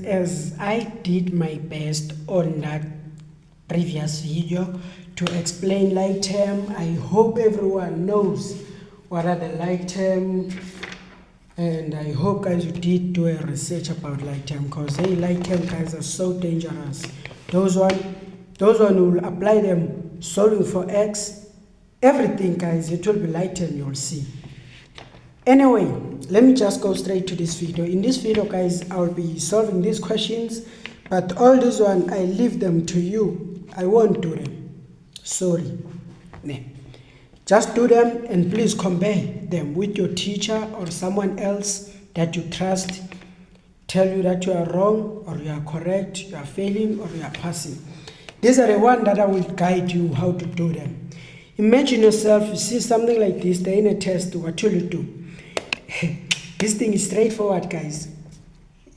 as I did my best on that previous video to explain like term, I hope everyone knows what are the like term, and I hope guys you did do a research about like term, because hey, like term guys are so dangerous. Those one will apply them solving for x, everything guys, it will be like term, you'll see. Anyway, let me just go straight to this video. In this video guys, I'll be solving these questions, but all this one I leave them to you. I won't do them, sorry. Nah. Just do them and please compare them with your teacher or someone else that you trust. Tell you that you are wrong or you are correct, you are failing or you are passing. These are the ones that I will guide you how to do them. Imagine yourself, you see something like this, they're in a test, what will you do? This thing is straightforward guys.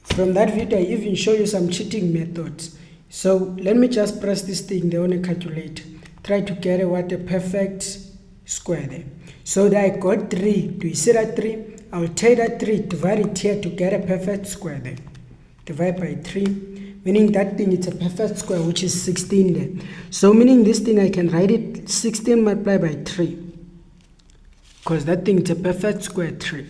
From that video I even show you some cheating methods. So let me just press this thing there on a calculator. Try to get a perfect square there. So that I got 3. Do you see that 3? I will take that 3, divide it here to get a perfect square there. Divide by 3, meaning that thing it's a perfect square, which is 16 there. So meaning this thing I can write it 16 multiplied by 3. Because that thing is a perfect square 3.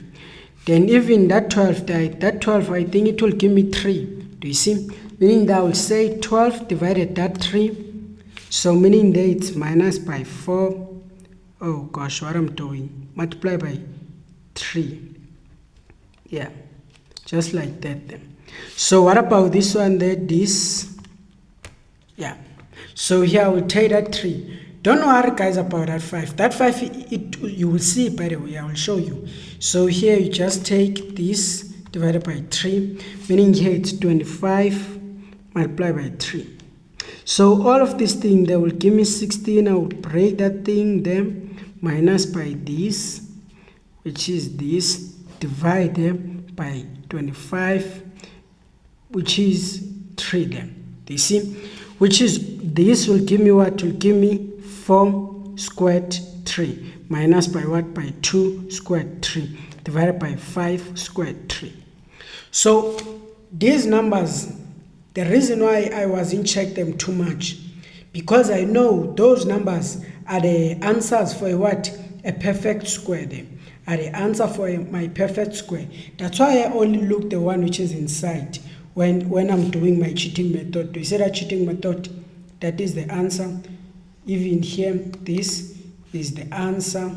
Then even that 12 that 12 I think it will give me 3. Do you see? Meaning that I will say 12 divided that 3. So meaning that it's minus by 4. Oh gosh, what I'm doing. Multiply by 3. Yeah, just like that then. So what about this one there? This. Yeah. So here I will take that 3. Don't worry guys about that 5. That 5 you will see, by the way, I will show you. So here you just take this divided by 3, meaning here it's 25 multiplied by 3. So all of this thing they will give me 16. I will break that thing there, minus by this, which is this, divide them by 25, which is 3 there. Do you see? Which is, this will give me what? Will give me 4 squared 3 minus by what? By 2 squared 3 divided by 5 squared 3. So these numbers, the reason why I wasn't check them too much, because I know those numbers are the answers for a what? A perfect square. They are the answer for my perfect square. That's why I only look the one which is inside when I'm doing my cheating method. Do you see that cheating method? That is the answer. Even here, this is the answer.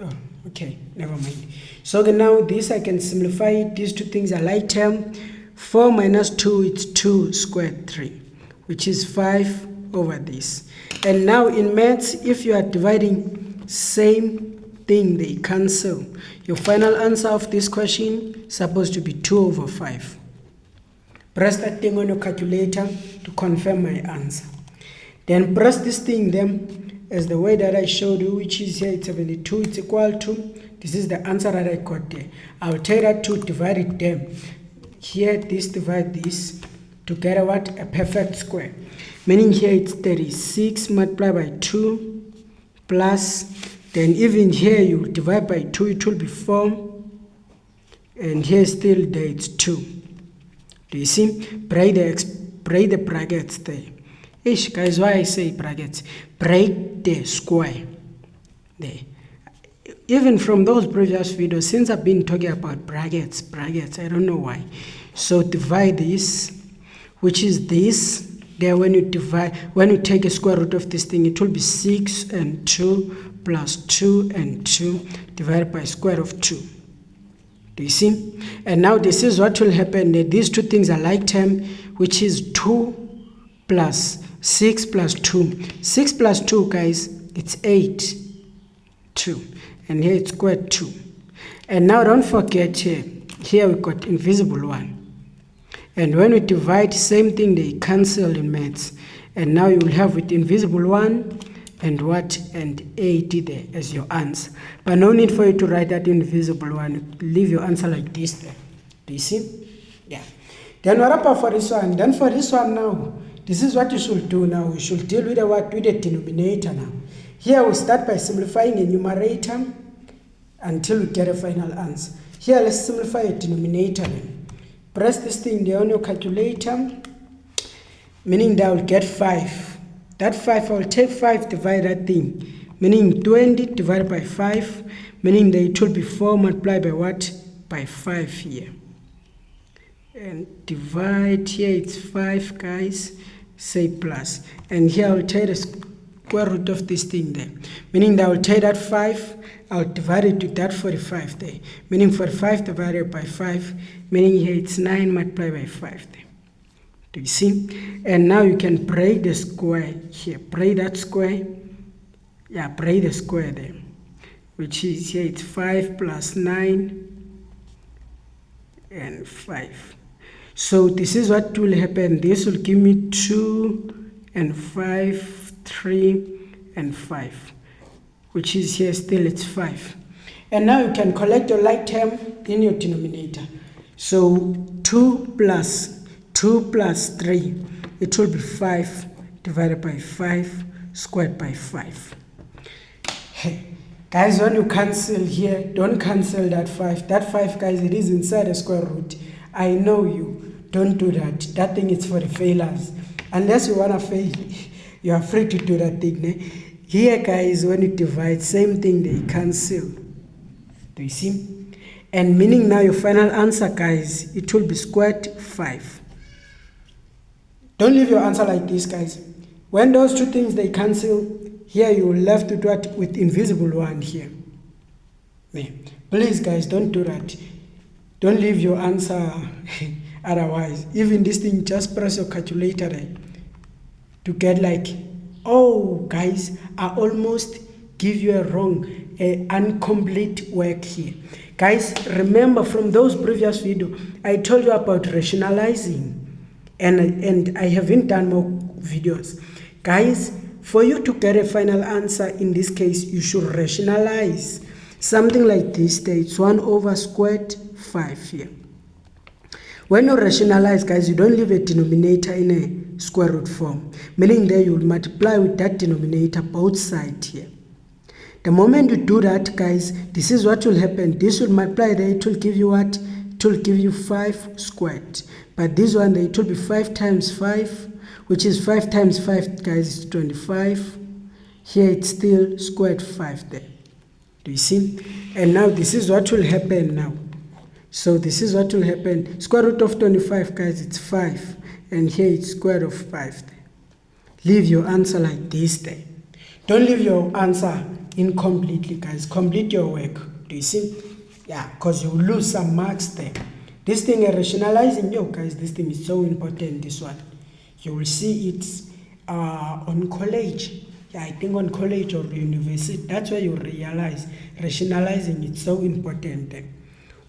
Oh, okay, never mind. So now this I can simplify. These two things are like term. 4 minus 2, it's 2 squared 3, which is 5 over this. And now in maths, if you are dividing, same thing, they cancel. Your final answer of this question is supposed to be 2 over 5. Press that thing on your calculator to confirm my answer. Then press this thing then as the way that I showed you, which is here, it's 72, it's equal to, this is the answer that I got there. I'll take that 2, divide it there. Here, this divide this to get a what? A perfect square. Meaning here it's 36 multiplied by 2 plus, then even here you divide by 2, it will be 4. And here still there it's 2. Do you see? Break the brackets there. Ish, guys, why I say brackets? Break the square there. Even from those previous videos, since I've been talking about brackets, I don't know why. So divide this, which is this. There when you take a square root of this thing, it will be 6 and 2 plus 2 and 2 divided by square root of 2. Do you see? And now this is what will happen. These two things are like term, which is 2 plus 6 plus 2. 6 plus 2, guys, it's 8. 2. And here it's squared 2. And now don't forget here we got invisible 1. And when we divide, same thing, they cancel in maths. And now you will have with invisible 1 and what? And 80 there as your answer. But no need for you to write that invisible 1. Leave your answer like this there. Do you see? Yeah. Then what about for this one? Then for this one now, this is what you should do now. We should deal with the what? With the denominator now. Here we start by simplifying a numerator until we get a final answer. Here let's simplify a denominator then. press this thing there on your calculator, meaning that I will get 5. That 5, I will take 5, divide that thing, meaning 20 divided by 5, meaning that it will be 4 multiplied by what? By 5 here. And divide here, it's 5, guys, say plus. And here I will take the square root of this thing there, meaning that I will take that 5, I'll divide it with that 45 there, meaning 45 divided by 5, meaning here it's 9 multiplied by 5 there. Do you see? And now you can break the square here. Break that square. Yeah, break the square there. Which is here it's 5 plus 9 and 5. So this is what will happen. This will give me 2 and 5, 3 and 5. Which is here still it's 5. And now you can collect your like term in your denominator. So 2 plus 3, it will be 5 divided by 5 squared by 5. Hey, guys, when you cancel here, don't cancel that 5. That 5, guys, it is inside the square root. I know you. Don't do that. That thing is for the failures. Unless you want to fail, you are free to do that thing. Eh? Here, guys, when you divide, same thing, they cancel. Do you see? And meaning now your final answer, guys, it will be squared 5. Don't leave your answer like this, guys. When those two things, they cancel, here you will left with what? With invisible 1 here. Yeah. Please, guys, don't do that. Don't leave your answer otherwise. Even this thing, just press your calculator there to get like, oh, guys, I almost give you a wrong, incomplete work here. Guys, remember from those previous videos, I told you about rationalizing. And I haven't done more videos. Guys, for you to get a final answer in this case, you should rationalize. Something like this, it's 1 over squared 5 here. When you rationalize, guys, you don't leave a denominator in a square root form, meaning that you will multiply with that denominator both sides here. The moment you do that, guys, this is what will happen. This will multiply there, it will give you what? It will give you 5 squared. But this one, it will be 5 times 5, which is 5 times 5, guys, is 25. Here it's still squared 5 there. Do you see? And now this is what will happen now. So this is what will happen. Square root of 25, guys, it's 5. And here it's square root of 5 there. Leave your answer like this there. Don't leave your answer incompletely, guys. Complete your work. Do you see? Yeah, because you will lose some marks there. This thing, rationalizing, yo, guys, this thing is so important, this one. You will see it on college. Yeah, I think on college or university, that's where you realize rationalizing is so important.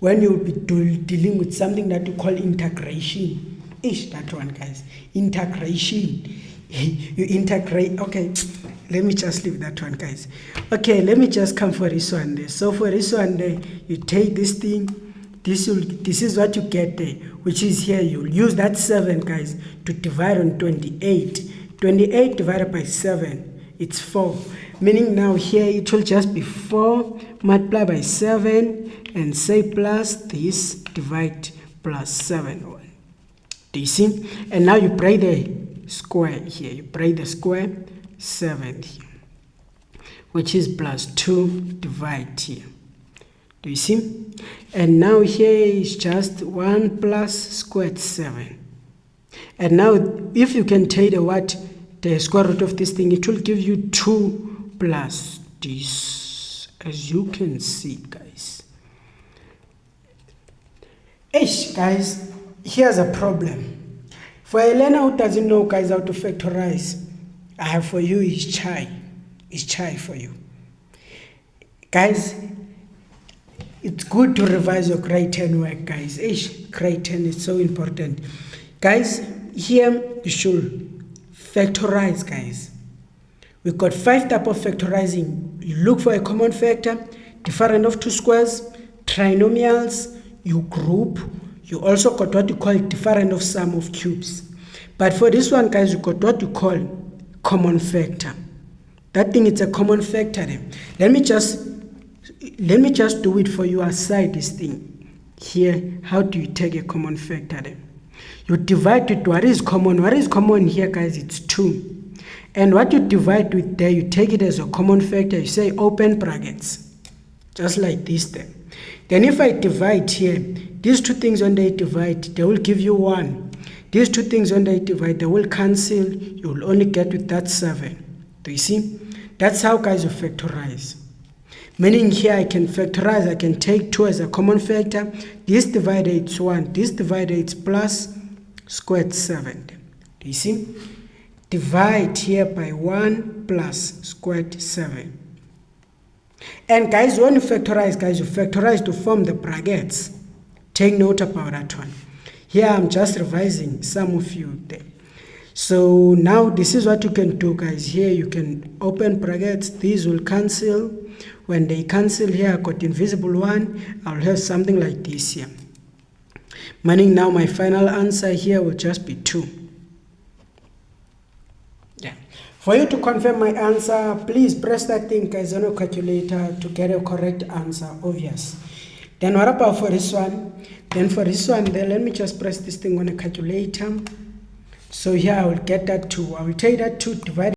When you will be dealing with something that you call integration. That one, guys. Integration. You integrate. Okay, let me just leave that one, guys. Okay, let me just come for this one there. So for this one there, you take this thing. This is what you get there, which is here. You'll use that 7, guys, to divide on 28. 28 divided by 7, it's 4. Meaning now here it will just be 4 multiplied by 7 and say plus this divide plus 7. Do you see? And now you break the square here. You break the square 7 here, which is plus 2 divide here. Do you see? And now here is just 1 plus squared 7. And now if you can take the square root of this thing, it will give you 2 plus this, as you can see, guys. Guys, here's a problem. For a learner who doesn't know, guys, how to factorize, I have for you is chai. It's chai for you. Guys, it's good to revise your grade 10 work, guys. Grade 10 is so important. Guys, here you should factorize, guys. We've got 5 types of factorizing. You look for a common factor, difference of 2 squares, trinomials, you group. You also got what you call difference of sum of cubes. But for this one, guys, you got what you call common factor. That thing, it's a common factor. Let me just do it for you aside this thing. here, how do you take a common factor then? You divide with what is common. What is common here, guys? It's 2. And what you divide with there, you take it as a common factor. You say open brackets, just like this then. Then if I divide here, these two things when they divide, they will give you 1. These two things when they divide, they will cancel. You will only get with that 7. Do you see? That's how, guys, you factorize. Meaning here I can factorize, I can take 2 as a common factor. This divided is 1. This divided is plus squared 7. Do you see? Divide here by 1 plus squared 7. And guys, when you factorize to form the brackets. Take note about that one. Here I'm just revising some of you there. So now this is what you can do, guys. Here you can open brackets. These will cancel. When they cancel here, I got invisible 1. I'll have something like this here. Meaning now my final answer here will just be 2. Yeah. For you to confirm my answer, please press that thing, guys, on a calculator to get a correct answer, obvious. Then what about for this one? Then for this one, then let me just press this thing on a calculator. So here I will get that 2. I will take that 2 divided